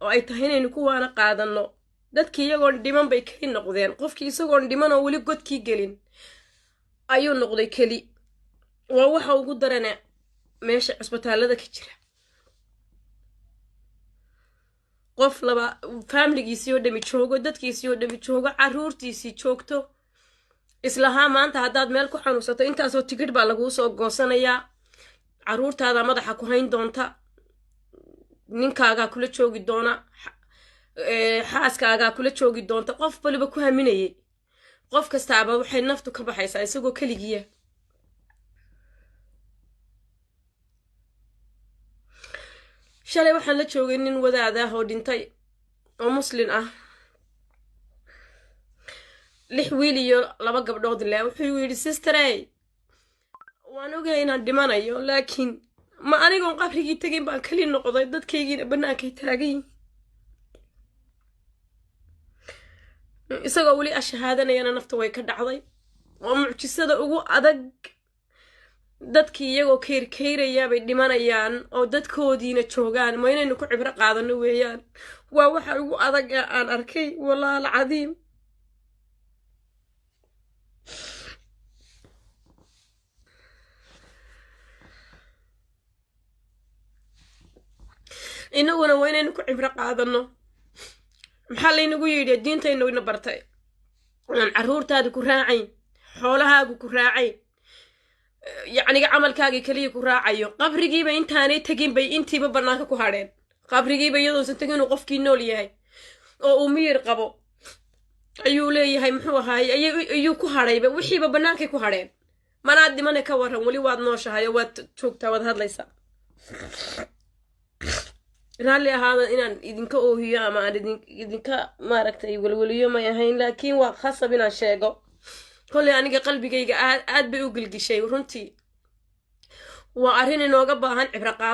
oo ay tahay inaynu kuwaana qaadano dadkii iyagoon dhiman bay keli noqdeen qofkii isagoon dhiman oo weli godkii gelin ayuu noqday keli waa waxa ugu darane meesha cisbitaalada ka jira qof laba familigiisii oo dhami joogo dadkiisii oo dhami joogo caruurtiisii joogto islahaa maanta haddaad meel ku xanuunsato intaasoo tigidh baa laguu soo goosanayaa caruurtaada madaxa ku hayn doonta ninkaagaa kula joogi doona xaaskaagaa kula joogi doonta qof waliba ku haminayay qof kastaaba waxay naftu ka baxaysaa isagoo keligiya shalay waxaan la joogay nin wadaad ah oo dhintay oo muslin ah 6 wiil iyo 2 gabdhood leh wuxuu yidhi sisterey waan ogahay inaan dhimanayo laakiin ma anigoon qabrigii tegin baan keli noqday dadkaygiina bannaankay taagayin isagoo weli ashahaadanayana nafta way ka dhacday waa mucjisada ugu adag dadkii iyagoo keyrkeyraya bay dhimanayaan oo dadkoodiina joogaan ma inaynu ku cibro qaadano weeyaan waa waxa ugu adag ee aan arkay wallaahi alcadiim inaguna waa inaynu ku cibro qaadano maxaa laynagu yidhi diintaynu ina bartay aan caruurtaada ku raacayn xoolahaagu ku raacayn yacniga camalkaagii kaliya ku raacayo qabrigiiba intaanay tegin bay intiiba bannaanka ku hadheen qabrigiiba iyadoosan tegin inuu qofkii nool yahay oo uu miyir qabo ayuu leeyahay muxuu ahaay ayuu ku hadhayba wixiiba bannaankay ku hadheen manaad dhimane ka waran weli waad nooshahay oo waad joogtaa waad hadlaysaa raalli ahaada inaan idinka oohiyo ama aan idinka maaragtay welweliyo may ahayn laakiin waa khasab inaan sheego kolley aniga qalbigayga aad bay u gilgishay runtii waa arrin inooga baahan cibro qaadasho